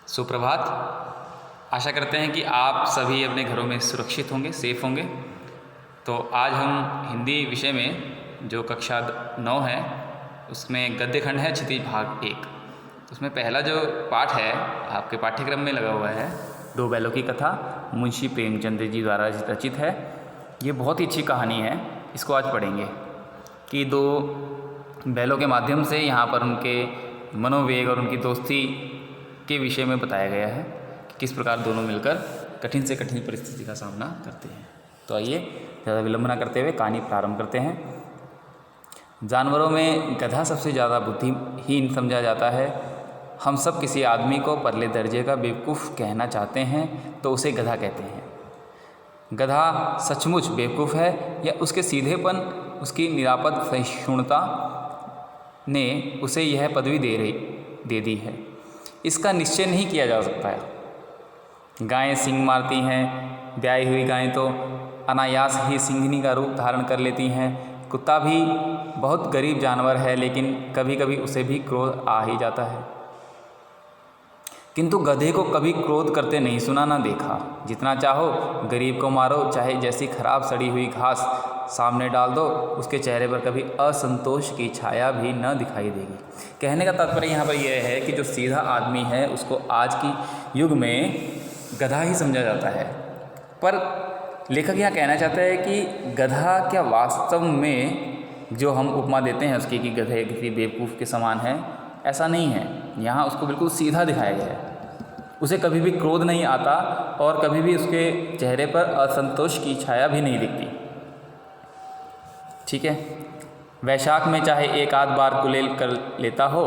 सुप्रभात। आशा करते हैं कि आप सभी अपने घरों में सुरक्षित होंगे, सेफ होंगे। तो आज हम हिंदी विषय में जो कक्षा 9 है उसमें गद्य खंड है क्षितिज भाग 1। उसमें पहला जो पाठ है आपके पाठ्यक्रम में लगा हुआ है, दो बैलों की कथा, मुंशी प्रेमचंद जी द्वारा रचित है। ये बहुत ही अच्छी कहानी है। इसको आज पढ़ेंगे कि दो बैलों के माध्यम से यहाँ पर उनके मनोवेग और उनकी दोस्ती के विषय में बताया गया है कि किस प्रकार दोनों मिलकर कठिन से कठिन परिस्थिति का सामना करते हैं। तो आइए ज़्यादा विलंब न करते हुए कहानी प्रारंभ करते हैं। जानवरों में गधा सबसे ज़्यादा बुद्धिहीन समझा जाता है। हम सब किसी आदमी को परले दर्जे का बेवकूफ़ कहना चाहते हैं तो उसे गधा कहते हैं। गधा सचमुच बेवकूफ़ है या उसके सीधेपन, उसकी निरापद सहिष्णुता ने उसे यह पदवी दे दी है, इसका निश्चय नहीं किया जा सकता है। गायें सींग मारती हैं, ब्याई हुई गायें तो अनायास ही सिंघनी का रूप धारण कर लेती हैं। कुत्ता भी बहुत गरीब जानवर है, लेकिन कभी कभी उसे भी क्रोध आ ही जाता है। किंतु गधे को कभी क्रोध करते नहीं सुना ना देखा। जितना चाहो गरीब को मारो, चाहे जैसी खराब सड़ी हुई घास सामने डाल दो, उसके चेहरे पर कभी असंतोष की छाया भी न दिखाई देगी। कहने का तात्पर्य यहाँ पर यह है कि जो सीधा आदमी है उसको आज की युग में गधा ही समझा जाता है। पर लेखक यहाँ कहना चाहता है कि गधा क्या वास्तव में जो हम उपमा देते हैं उसकी कि गधे किसी बेवकूफ़ के समान है, ऐसा नहीं है। यहाँ उसको बिल्कुल सीधा दिखाया गया है। उसे कभी भी क्रोध नहीं आता और कभी भी उसके चेहरे पर असंतोष की छाया भी नहीं दिखती। ठीक है, वैशाख में चाहे एक आध बार कुलेल कर लेता हो,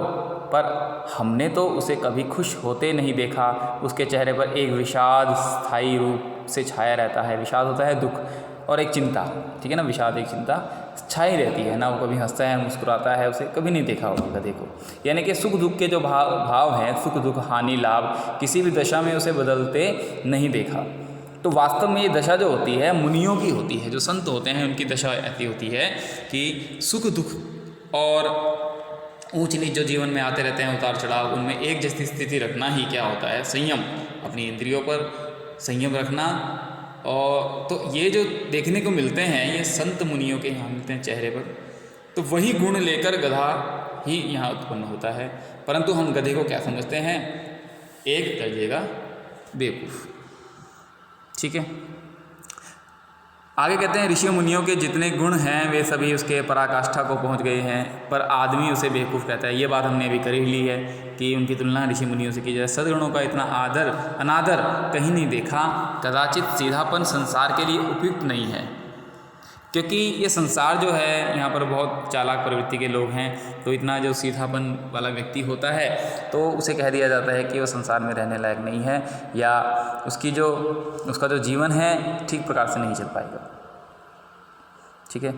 पर हमने तो उसे कभी खुश होते नहीं देखा। उसके चेहरे पर एक विषाद स्थायी रूप से छाया रहता है। विषाद होता है दुख, और एक चिंता, ठीक है ना, विषाद एक चिंता छाई रहती है ना। वो कभी हंसता है, मुस्कुराता है, उसे कभी नहीं देखा होगा गधे को। यानी कि सुख दुख के जो भाव हैं, सुख दुख हानि लाभ, किसी भी दशा में उसे बदलते नहीं देखा। तो वास्तव में ये दशा जो होती है मुनियों की होती है। जो संत होते हैं उनकी दशा ऐसी होती है कि सुख दुख और ऊंच नीच जो जीवन में आते रहते हैं, उतार चढ़ाव, उनमें एक जैसी स्थिति रखना ही क्या होता है, संयम, अपनी इंद्रियों पर संयम रखना। और तो ये जो देखने को मिलते हैं ये संत मुनियों के यहाँ मिलते हैं चेहरे पर। तो वही गुण लेकर गधा ही यहाँ उत्पन्न होता है। परंतु हम गधे को क्या समझते हैं? एक दर्जे का बेवकूफ़। ठीक है, आगे कहते हैं ऋषि मुनियों के जितने गुण हैं वे सभी उसके पराकाष्ठा को पहुंच गए हैं, पर आदमी उसे बेवकूफ़ कहता है। ये बात हमने अभी कर ही ली है कि उनकी तुलना ऋषि मुनियों से की जाए। सद्गुणों का इतना आदर अनादर कहीं नहीं देखा। कदाचित सीधापन संसार के लिए उपयुक्त नहीं है, क्योंकि ये संसार जो है यहाँ पर बहुत चालाक प्रवृत्ति के लोग हैं। तो इतना जो सीधापन वाला व्यक्ति होता है तो उसे कह दिया जाता है कि वो संसार में रहने लायक नहीं है, या उसका जो जीवन है ठीक प्रकार से नहीं चल पाएगा। ठीक है,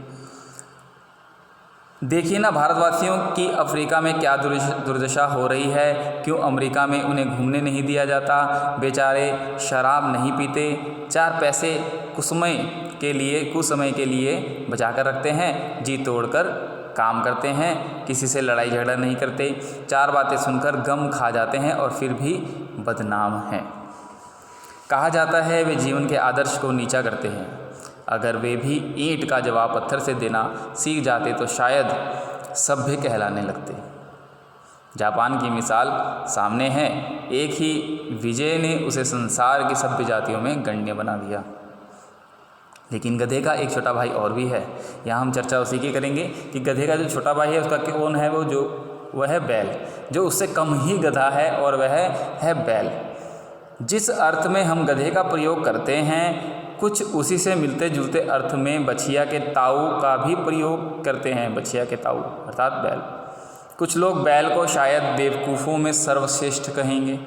देखिए ना भारतवासियों की अफ्रीका में क्या दुर्दशा हो रही है। क्यों अमेरिका में उन्हें घूमने नहीं दिया जाता? बेचारे शराब नहीं पीते, 4 पैसे कुछ समय के लिए बचा कर रखते हैं, जी तोड़कर काम करते हैं, किसी से लड़ाई झगड़ा नहीं करते, 4 बातें सुनकर गम खा जाते हैं और फिर भी बदनाम हैं। कहा जाता है वे जीवन के आदर्श को नीचा करते हैं। अगर वे भी ईंट का जवाब पत्थर से देना सीख जाते तो शायद सभ्य कहलाने लगते। जापान की मिसाल सामने है। एक ही विजय ने उसे संसार की सभ्य जातियों में गण्य बना दिया। लेकिन गधे का एक छोटा भाई और भी है। यहाँ हम चर्चा उसी की करेंगे कि गधे का जो छोटा भाई है उसका कौन है? वह है बैल, जो उससे कम ही गधा है, और वह है बैल। जिस अर्थ में हम गधे का प्रयोग करते हैं कुछ उसी से मिलते जुलते अर्थ में बछिया के ताऊ का भी प्रयोग करते हैं। बछिया के ताऊ अर्थात बैल। कुछ लोग बैल को शायद बेवकूफ़ों में सर्वश्रेष्ठ कहेंगे,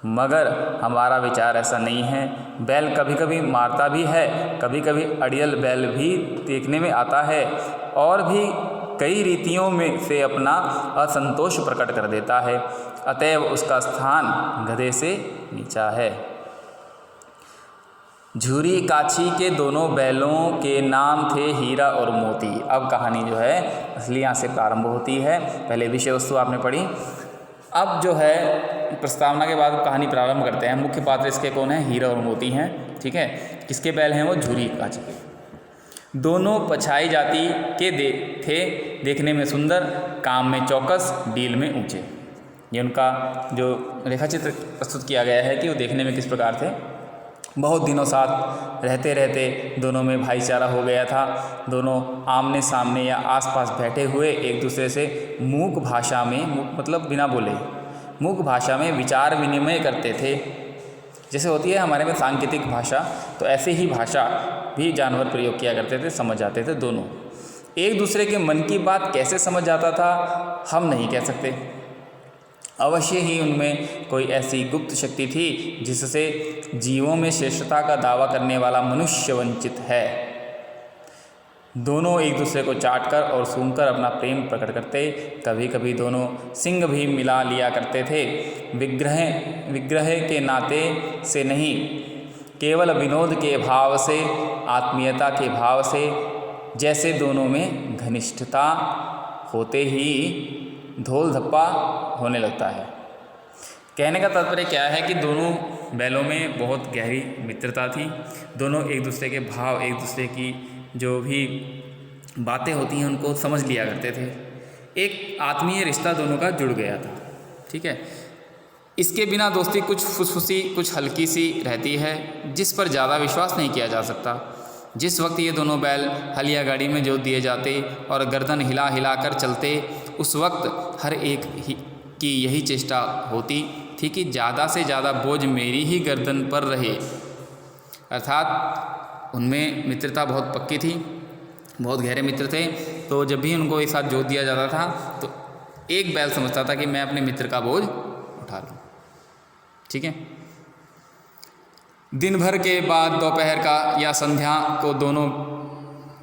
मगर हमारा विचार ऐसा नहीं है। बैल कभी कभी मारता भी है, कभी कभी अड़ियल बैल भी देखने में आता है, और भी कई रीतियों में से अपना असंतोष प्रकट कर देता है। अतएव उसका स्थान गधे से नीचा है। झूरी काछी के दोनों बैलों के नाम थे हीरा और मोती। अब कहानी जो है असली यहाँ से प्रारंभ होती है। पहले विषय वस्तु आपने पढ़ी, अब जो है प्रस्तावना के बाद कहानी प्रारंभ करते हैं। मुख्य पात्र इसके कौन है? हीरा और मोती हैं। ठीक है, किसके बैल हैं? वो झूरी काची के। दोनों पछाई जाति के थे, देखने में सुंदर, काम में चौकस, डील में ऊंचे। ये उनका जो रेखाचित्र प्रस्तुत किया गया है कि वो देखने में किस प्रकार थे। बहुत दिनों साथ रहते रहते दोनों में भाईचारा हो गया था। दोनों आमने सामने या आसपास बैठे हुए एक दूसरे से मूक भाषा में, मूक मतलब बिना बोले, मूक भाषा में विचार विनिमय करते थे। जैसे होती है हमारे में सांकेतिक भाषा, तो ऐसे ही भाषा भी जानवर प्रयोग किया करते थे, समझ जाते थे। दोनों एक दूसरे के मन की बात कैसे समझ जाता था हम नहीं कह सकते। अवश्य ही उनमें कोई ऐसी गुप्त शक्ति थी जिससे जीवों में श्रेष्ठता का दावा करने वाला मनुष्य वंचित है। दोनों एक दूसरे को चाटकर और सूंघकर अपना प्रेम प्रकट करते। कभी कभी दोनों सिंग भी मिला लिया करते थे। विग्रह के नाते से नहीं, केवल विनोद के भाव से, आत्मीयता के भाव से। जैसे दोनों में घनिष्ठता होते ही धोल धप्पा होने लगता है। कहने का तात्पर्य क्या है कि दोनों बैलों में बहुत गहरी मित्रता थी। दोनों एक दूसरे के भाव, एक दूसरे की जो भी बातें होती हैं उनको समझ लिया करते थे। एक आत्मीय रिश्ता दोनों का जुड़ गया था। ठीक है, इसके बिना दोस्ती कुछ फुसफुसी, कुछ हल्की सी रहती है, जिस पर ज़्यादा विश्वास नहीं किया जा सकता। जिस वक्त ये दोनों बैल हल या गाड़ी में जोत दिए जाते और गर्दन हिला हिला कर चलते, उस वक्त हर एक की यही चेष्टा होती थी कि ज़्यादा से ज़्यादा बोझ मेरी ही गर्दन पर रहे। अर्थात उनमें मित्रता बहुत पक्की थी, बहुत गहरे मित्र थे। तो जब भी उनको एक साथ जोत दिया जाता था तो एक बैल समझता था कि मैं अपने मित्र का बोझ उठा लूँ। ठीक है, दिन भर के बाद दोपहर का या संध्या को दोनों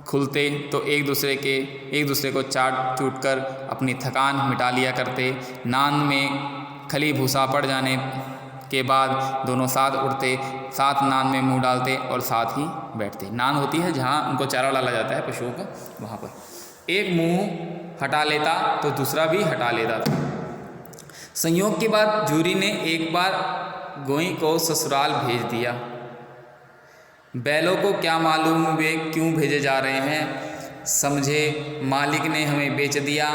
खुलते तो एक दूसरे को चाट चूट कर अपनी थकान मिटा लिया करते। नान में खली भूसा पड़ जाने के बाद दोनों साथ उठते, साथ नान में मुंह डालते और साथ ही बैठते। नान होती है जहाँ उनको चारा डाला जाता है पशुओं को, वहाँ पर एक मुंह हटा लेता तो दूसरा भी हटा लेता था। संयोग की बात, झूरी ने एक बार गोई को ससुराल भेज दिया। बैलों को क्या मालूम वे क्यों भेजे जा रहे हैं। समझे मालिक ने हमें बेच दिया।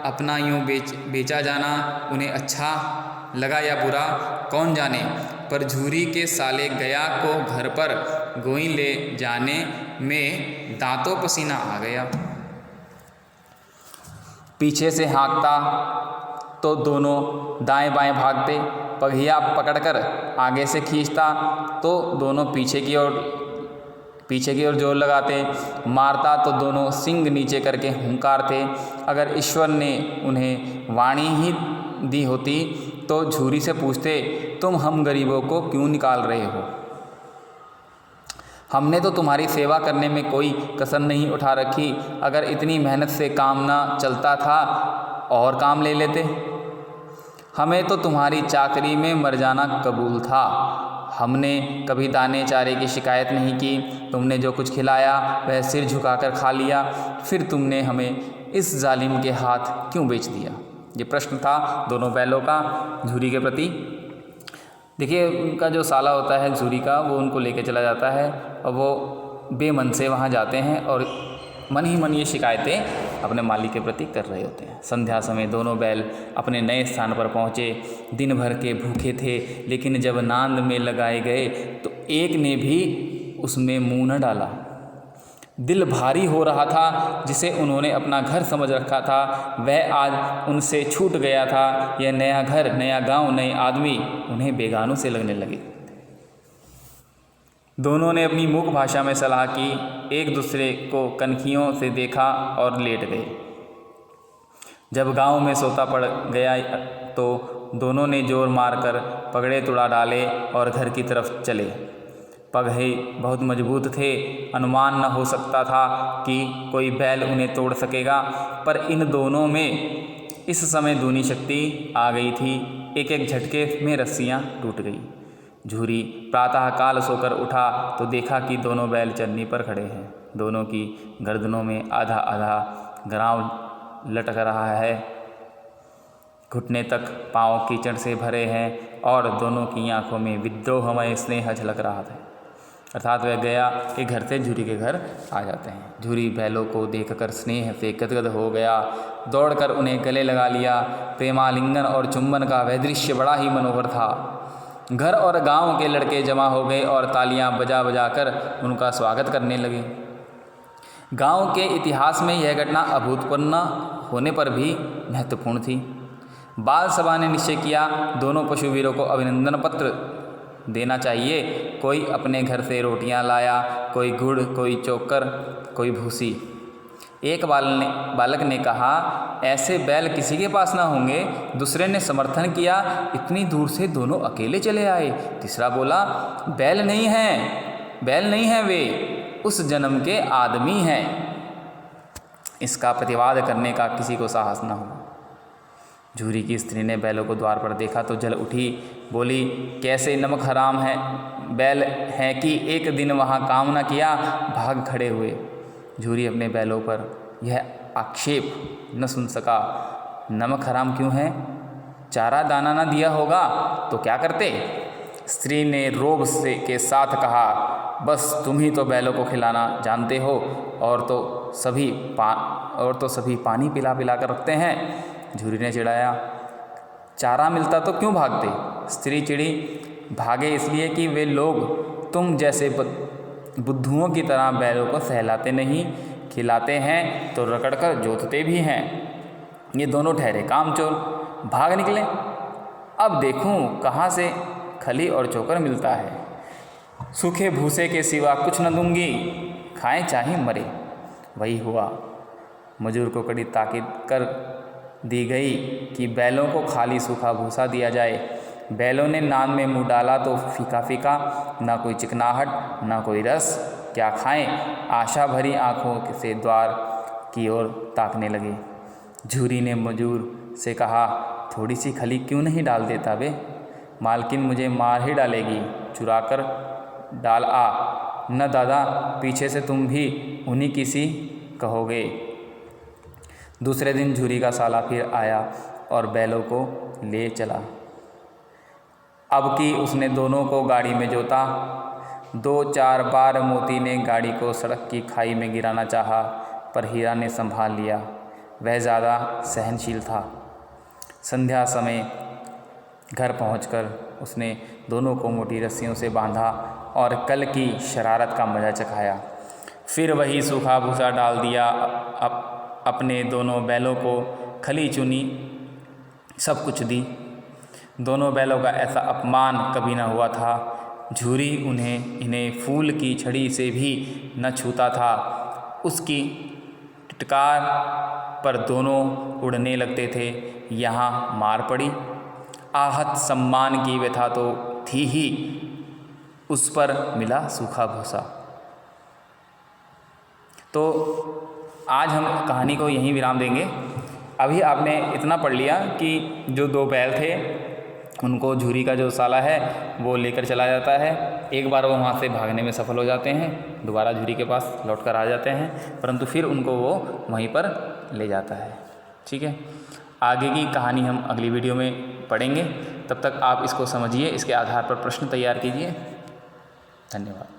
अपना यूँ बेचा जाना उन्हें अच्छा लगा या बुरा कौन जाने, पर झूरी के साले गया को घर पर गोई ले जाने में दांतों पसीना आ गया। पीछे से हाँकता तो दोनों दाएं बाएं भागते, पगहिया पकड़कर आगे से खींचता तो दोनों पीछे की ओर जोर लगाते, मारता तो दोनों सिंग नीचे करके हुंकारते। अगर ईश्वर ने उन्हें वाणी ही दी होती तो झूरी से पूछते, तुम हम गरीबों को क्यों निकाल रहे हो? हमने तो तुम्हारी सेवा करने में कोई कसर नहीं उठा रखी। अगर इतनी मेहनत से काम ना चलता था और काम ले लेते। हमें तो तुम्हारी चाकरी में मर जाना कबूल था। हमने कभी दाने चारे की शिकायत नहीं की। तुमने जो कुछ खिलाया वह सिर झुकाकर खा लिया। फिर तुमने हमें इस जालिम के हाथ क्यों बेच दिया? ये प्रश्न था दोनों बैलों का झूरी के प्रति। देखिए, उनका जो साला होता है झूरी का, वो उनको लेके चला जाता है और वो बेमन से वहाँ जाते हैं और मन ही मन ये शिकायतें अपने मालिक के प्रति कर रहे होते हैं। संध्या समय दोनों बैल अपने नए स्थान पर पहुँचे। दिन भर के भूखे थे, लेकिन जब नांद में लगाए गए तो एक ने भी उसमें मुंह न डाला। दिल भारी हो रहा था। जिसे उन्होंने अपना घर समझ रखा था वह आज उनसे छूट गया था। यह नया घर, नया गांव, नए आदमी उन्हें बेगानों से लगने लगे। दोनों ने अपनी मूक भाषा में सलाह की, एक दूसरे को कनखियों से देखा और लेट गए। जब गांव में सोता पड़ गया तो दोनों ने जोर मारकर पगड़े तुड़ा डाले और घर की तरफ चले। पगहे बहुत मजबूत थे, अनुमान न हो सकता था कि कोई बैल उन्हें तोड़ सकेगा, पर इन दोनों में इस समय दूनी शक्ति आ गई थी। एक एक झटके में रस्सियाँ टूट गई। झूरी प्रातःकाल सोकर उठा तो देखा कि दोनों बैल चरनी पर खड़े हैं। दोनों की गर्दनों में आधा आधा घराव लटक रहा है। घुटने तक पाँव कीचड़ से भरे हैं और दोनों की आंखों में विद्रोहमय स्नेह झलक रहा था। अर्थात वह गया कि घर से झूरी के घर आ जाते हैं। झूरी बैलों को देखकर स्नेह से गदगद हो गया, दौड़कर उन्हें गले लगा लिया। प्रेमालिंगन और चुंबन का वह दृश्य बड़ा ही मनोहर था। घर और गांव के लड़के जमा हो गए और तालियां बजा बजा कर उनका स्वागत करने लगे। गांव के इतिहास में यह घटना अभूतपूर्व होने पर भी महत्वपूर्ण थी। बाल सभा ने निश्चय किया, दोनों पशुवीरों को अभिनंदन पत्र देना चाहिए। कोई अपने घर से रोटियां लाया, कोई गुड़, कोई चोकर, कोई भूसी। एक बालक ने कहा, ऐसे बैल किसी के पास ना होंगे। दूसरे ने समर्थन किया, इतनी दूर से दोनों अकेले चले आए। तीसरा बोला, बैल नहीं हैं वे, उस जन्म के आदमी हैं। इसका प्रतिवाद करने का किसी को साहस न हुआ। झूरी की स्त्री ने बैलों को द्वार पर देखा तो जल उठी, बोली, कैसे नमक हराम है बैल हैं कि एक दिन वहाँ काम न किया, भाग खड़े हुए। झूरी अपने बैलों पर यह आक्षेप न सुन सका। नमक हराम क्यों है? चारा दाना न दिया होगा तो क्या करते? स्त्री ने रोब के साथ कहा, बस तुम ही तो बैलों को खिलाना जानते हो, और तो सभी पानी पिला पिला कर रखते हैं। झूरी ने चिढ़ाया, चारा मिलता तो क्यों भागते? स्त्री चिड़ी, भागे इसलिए कि वे लोग तुम जैसे बुद्धुओं की तरह बैलों को सहलाते नहीं, खिलाते हैं तो रगड़कर जोतते भी हैं। ये दोनों ठहरे कामचोर, भाग निकले। अब देखूं कहाँ से खली और चोकर मिलता है। सूखे भूसे के सिवा कुछ न दूंगी, खाएं चाहे मरे। वही हुआ। मजूर को कड़ी ताकीद कर दी गई कि बैलों को खाली सूखा भूसा दिया जाए। बैलों ने नान में मुंह डाला तो फीका फीका, ना कोई चिकनाहट ना कोई रस। क्या खाएं? आशा भरी आंखों से द्वार की ओर ताकने लगे। झूरी ने मजूर से कहा, थोड़ी सी खली क्यों नहीं डाल देता बे? मालकिन मुझे मार ही डालेगी, चुरा कर डाल आ। न दादा, पीछे से तुम भी उन्हीं की सी कहोगे। दूसरे दिन झूरी का साला फिर आया और बैलों को ले चला। अब की उसने दोनों को गाड़ी में जोता। 2-4 बार मोती ने गाड़ी को सड़क की खाई में गिराना चाहा, पर हीरा ने संभाल लिया। वह ज़्यादा सहनशील था। संध्या समय घर पहुंचकर उसने दोनों को मोटी रस्सियों से बांधा और कल की शरारत का मजा चखाया। फिर वही सूखा भूसा डाल दिया। अपने दोनों बैलों को खली चुनी, सब कुछ दी। दोनों बैलों का ऐसा अपमान कभी न हुआ था। झूरी इन्हें फूल की छड़ी से भी न छूता था। उसकी टिटकार पर दोनों उड़ने लगते थे। यहाँ मार पड़ी। आहत सम्मान की व्यथा तो थी ही, उस पर मिला सूखा भूसा। तो आज हम कहानी को यहीं विराम देंगे। अभी आपने इतना पढ़ लिया कि जो 2 बैल थे उनको झूरी का जो साला है वो लेकर चला जाता है। एक बार वो वहाँ से भागने में सफल हो जाते हैं, दोबारा झूरी के पास लौट कर आ जाते हैं, परंतु फिर उनको वो वहीं पर ले जाता है। ठीक है, आगे की कहानी हम अगली वीडियो में पढ़ेंगे। तब तक आप इसको समझिए, इसके आधार पर प्रश्न तैयार कीजिए। धन्यवाद।